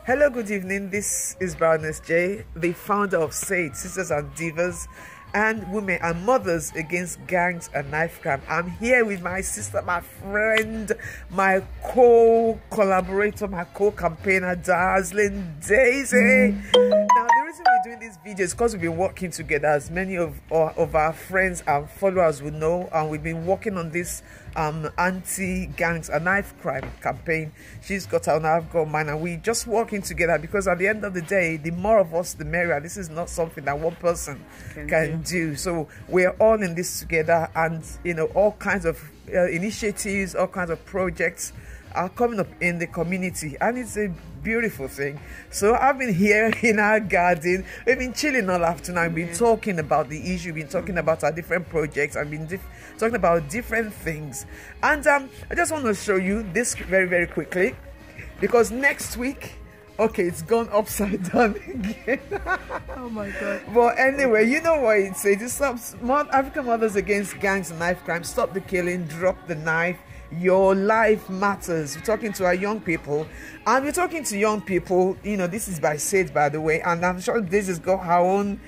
Hello, good evening. This is Baroness J, the founder of SADE, Sisters and Divas and Women and Mothers Against Gangs and Knife Crime. I'm here with my sister, my friend, my co-collaborator, my co-campaigner, Dazzlin, Daisy. Now, the reason we're doing this video is because we've been working together, as many of our friends and followers will know, and we've been working on this anti-gangs and knife crime campaign. She's got her own, I've got mine, and we just working together because at the end of the day, the more of us, the merrier. This is not something that one person can do. So we're all in this together, and you know, all kinds of initiatives, all kinds of projects are coming up in the community, and it's a beautiful thing. So I've been here in our garden. We've been chilling all afternoon. I've been talking about the issue, been talking about our different projects. I've been talking about different things, and I just want to show you this very, very quickly, because next week, okay, it's gone upside down again. Oh my god. But anyway, you know what it says. It stops African Mothers Against Gangs and Knife Crime. Stop the killing, drop the knife. Your life matters. We're talking to our young people, and we're talking to young people. You know, this is by SADE, by the way, and I'm sure this has got her own.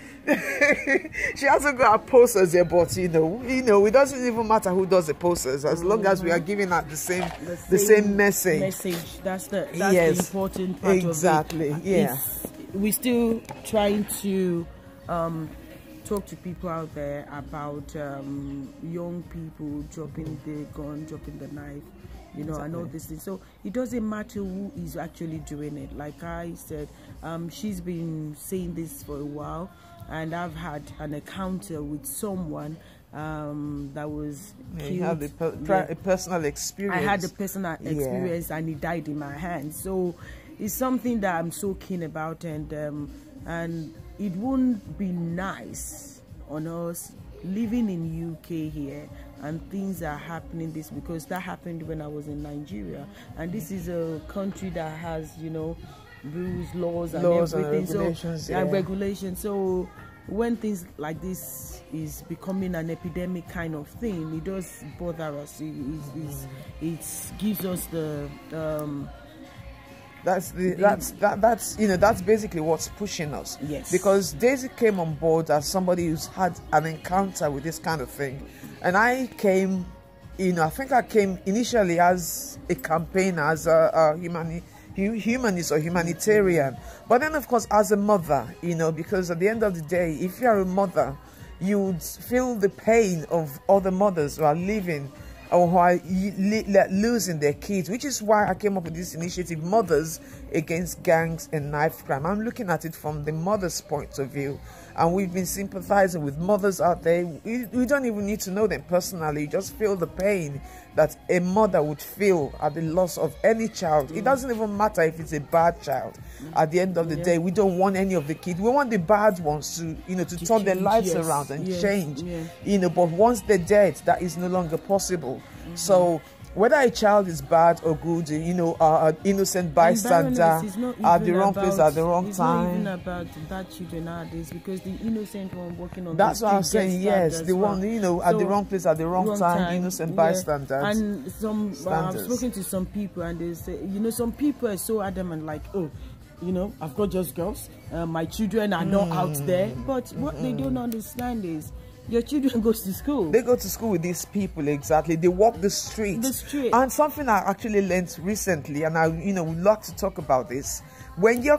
She hasn't got her posters there, but you know, it doesn't even matter who does the posters, as long as we are giving out the same message. That's the yes, important part exactly. Of it. Yeah, we're still trying to talk to people out there about young people dropping the gun, dropping the knife, you know, and all these things. So it doesn't matter who is actually doing it. Like I said, she's been saying this for a while, and I've had an encounter with someone that was killed. You have a personal experience. I had a personal experience, and he died in my hands. So it's something that I'm so keen about, and it wouldn't be nice on us living in UK here and things are happening this, because that happened when I was in Nigeria, and this is a country that has, you know, rules, laws and everything, and regulations, and regulations. So when things like this is becoming an epidemic kind of thing, it does bother us. It gives us the that's you know, that's basically what's pushing us. Yes. Because Daisy came on board as somebody who's had an encounter with this kind of thing, and I came, you know, I think I came initially as a campaigner, as a humanist or humanitarian, but then of course as a mother, you know, because at the end of the day, if you're a mother, you would feel the pain of other mothers who are living or who are losing their kids, which is why I came up with this initiative, Mothers Against Gangs and Knife Crime. I'm looking at it from the mother's point of view, and we've been sympathizing with mothers out there. We don't even need to know them personally. You just feel the pain that a mother would feel at the loss of any child. It doesn't even matter if it's a bad child. At the end of the day, we don't want any of the kids. We want the bad ones to, you know, to turn their lives around and change. You know, but once they're dead, that is no longer possible. So whether a child is bad or good, you know, an innocent bystander at the wrong place at the wrong time. It's not even about bad children nowadays, because the innocent one working on that's what I'm saying. Yes, the one, you know, at the wrong place at the wrong time, innocent bystanders. And I've spoken to some people, and they say, you know, some people are so adamant, like, oh, you know, I've got just girls, my children are not out there. But what they don't understand is, your children go to school. They go to school with these people, exactly. They walk the street. And something I actually learned recently, and I, you know, would like to talk about this. When you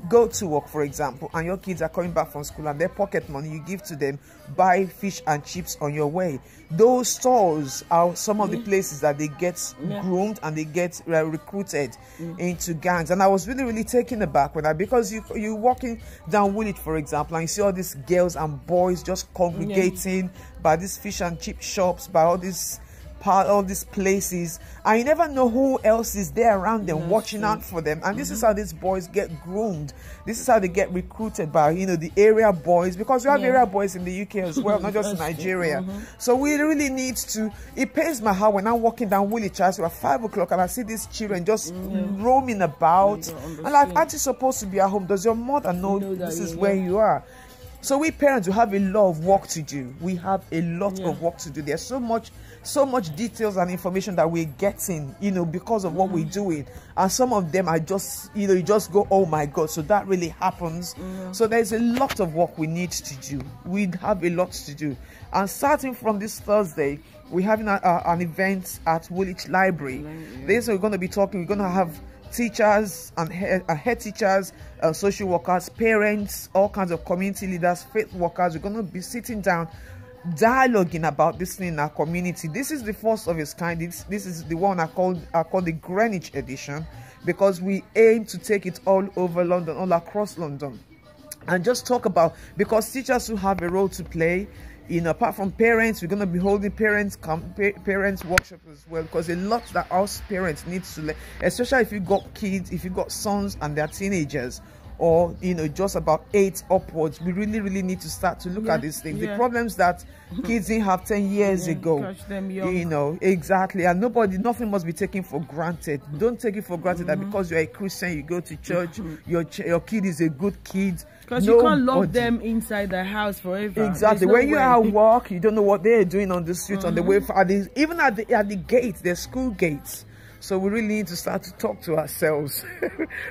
go to work, for example, and your kids are coming back from school and their pocket money you give to them, buy fish and chips on your way. Those stores are some of the places that they get groomed and they get recruited into gangs. And I was really, really taken aback when because you're walking down Woolwich, for example, and you see all these girls and boys just congregating by these fish and chip shops, by all these places, and you never know who else is there around them watching out for them. And this is how these boys get groomed. This is how they get recruited by, you know, the area boys, because we have area boys in the UK as well, not just in Nigeria. So we really need to. It pains my heart when I'm walking down Woolwich at 5 o'clock and I see these children just roaming about. And like, aren't you supposed to be at home? Does your mother know this is where you are? So we parents, we have a lot of work to do. We have a lot of work to do. There's so much details and information that we're getting, you know, because of what we're doing. And some of them are just, you know, you just go, oh my God, so that really happens. So there's a lot of work we need to do. We have a lot to do. And starting from this Thursday, we're having an event at Woolwich Library. This we're going to be talking, we're going to have teachers and head teachers, social workers, parents, all kinds of community leaders, faith workers. We're going to be sitting down, dialoguing about this thing in our community. This is the first of its kind. This is the one I call the Greenwich edition, because we aim to take it all over London, all across London, and just talk about, because teachers who have a role to play. You know, apart from parents, we're going to be holding parents workshops as well, because a lot that us parents need to learn, especially if you got kids, if you got sons and they're teenagers, or you know, just about 8 upwards. We really need to start to look at these things. The problems that kids didn't have 10 years ago, catch them young. You know, exactly. And nothing must be taken for granted. Don't take it for granted that because you're a Christian, you go to church, your kid is a good kid. Because you can't lock them inside the house forever. Exactly. When you are at work, you don't know what they're doing on the street, on the way, even at the gates, their school gates. So we really need to start to talk to ourselves.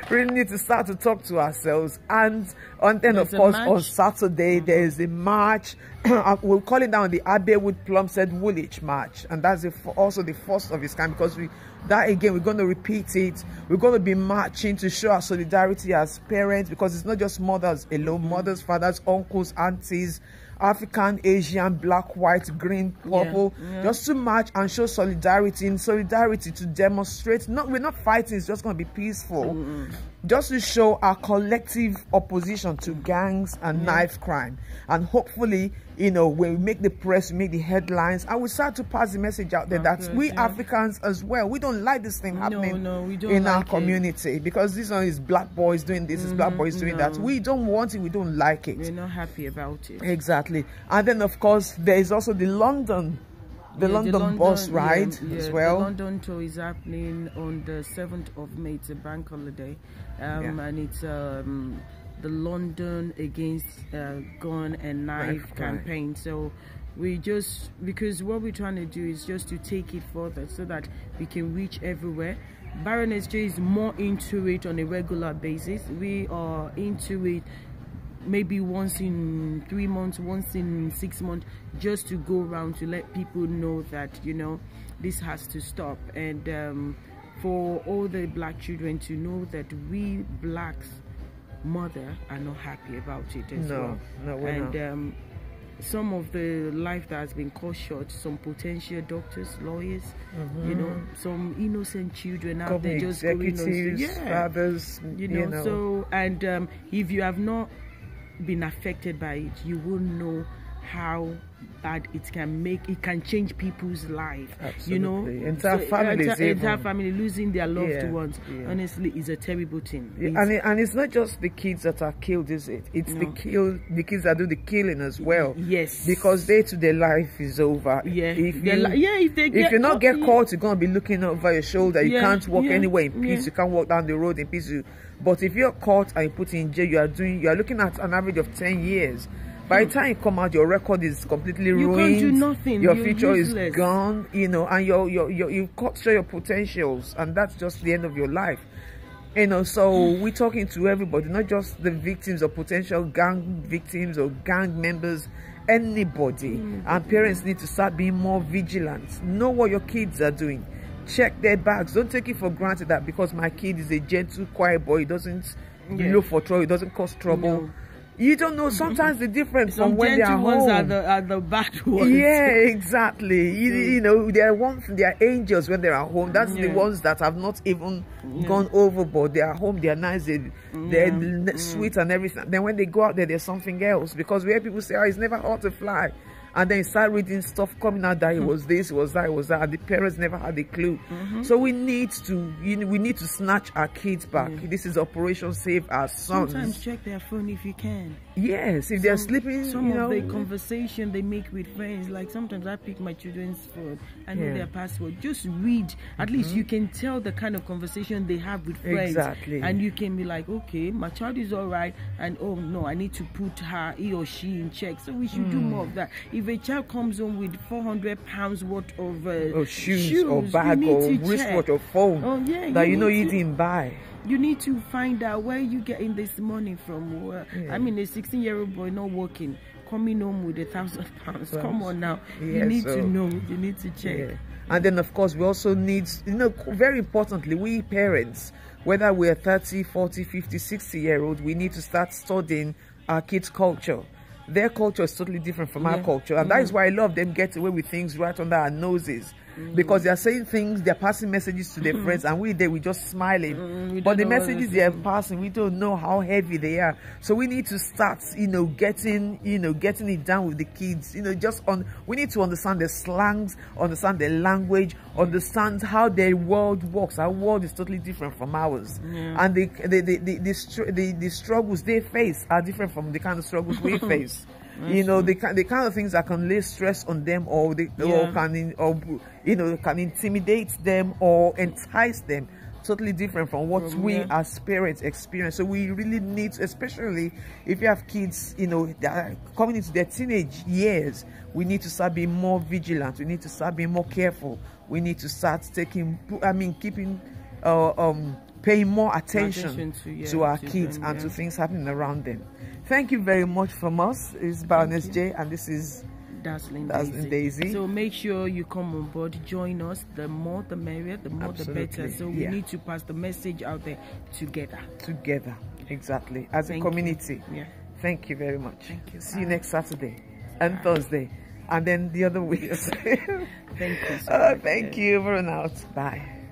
Really need to start to talk to ourselves. And then, of course, on Saturday, there is a march. We'll call it down the Abbeywood Plumstead Woolwich March. And that's also the first of its kind, because we're going to repeat it. We're going to be marching to show our solidarity as parents, because it's not just mothers alone, mothers, fathers, uncles, aunties, African, Asian, black, white, green, purple, just to march and show solidarity, to demonstrate. We're not fighting, it's just going to be peaceful. Just to show our collective opposition to gangs and knife crime. And hopefully, you know, when we make the press, we make the headlines, and we start to pass the message out there that we Africans as well, we don't like this thing happening we don't in like our community, because this one is black boys doing this, is black boys doing that. We don't want it, we don't like it. We're not happy about it. Exactly. And then, of course, there is also the London bus ride as well. The London tour is happening on the 7th of May. It's a bank holiday, and it's the London Against Gun and Knife campaign. So because what we're trying to do is just to take it further so that we can reach everywhere. Baroness J is more into it on a regular basis. We are into it maybe once in 3 months, once in 6 months, just to go around to let people know that, you know, this has to stop. And for all the black children to know that we blacks mother are not happy about it as well. No, we're not. Some of the life that has been cut short, some potential doctors, lawyers, you know, some innocent children out there just going on, fathers, you know. So, and if you have not been affected by it, you will know how bad it can change people's life. Absolutely. You know, entire family losing their loved ones honestly is a terrible thing. And it's not just the kids that are killed, is it? It's the kids that do the killing as well. Yes, because their life is over. If you not get caught, you're gonna be looking over your shoulder. You can't walk anywhere in peace. You can't walk down the road in peace. But if you're caught and you put in jail, you are looking at an average of 10 years. By the time you come out, your record is completely ruined. You can't do nothing. Your future is gone, you know, and you've cut short your potentials, and that's just the end of your life. You know, so we're talking to everybody, not just the victims or potential gang victims or gang members, anybody. And parents need to start being more vigilant. Know what your kids are doing. Check their bags. Don't take it for granted that because my kid is a gentle, quiet boy, he doesn't look for trouble, he doesn't cause trouble. No. You don't know sometimes the difference from when they are home. Are the bad ones. Yeah, exactly. You know, they are angels when they are home. That's the ones that have not even gone overboard. They are home, they are nice, they're sweet and everything. Then when they go out there, there's something else. Because we hear people say, oh, it's never hard to fly. and then you start reading stuff coming out that it was this, it was that, it was that, and the parents never had a clue. So we need to, we need to snatch our kids back. This is Operation Save Our Sons. Sometimes check their phone if you can. Yes, if they're sleeping, some of the conversation they make with friends, like sometimes I pick my children's phone, I know their password. Just read. At least you can tell the kind of conversation they have with friends. Exactly. And you can be like, okay, my child is all right, and oh no, I need to put he or she in check. So we should do more of that. If a child comes home with 400 pounds worth of shoes or bag or wristwatch or phone that you didn't buy, you need to find out where you getting this money from. I mean, a 16-year-old boy not working, coming home with £1,000. Come on now. You need to know. You need to check. And then, of course, we also need, very importantly, we parents, whether we're 30, 40, 50, 60-year-old, we need to start studying our kids' culture. Their culture is totally different from our culture. And that is why I love them get away with things right under our noses. Because they're saying things, they're passing messages to their friends, and we just smiling. But the messages they are passing, we don't know how heavy they are. So we need to start, getting it down with the kids. We need to understand their slangs, understand their language, understand how their world works. Our world is totally different from ours, and the struggles they face are different from the kind of struggles we face. The kind of things that can lay stress on them, or can intimidate them or entice them, totally different from what we as parents experience. So we really need to, especially if you have kids, that are coming into their teenage years, we need to start being more vigilant. We need to start being more careful. We need to start paying more attention to our kids and to things happening around them. Thank you very much from us. It's Baroness J, and this is Dazzlin Daisy. So make sure you come on board, join us. The more the merrier, the more the better. So we need to pass the message out there together. Exactly, as a community. Thank you very much. Thank you. See you next Saturday and Thursday, and then the other weeks. Thank you so much. Thank you. Over and out. Bye.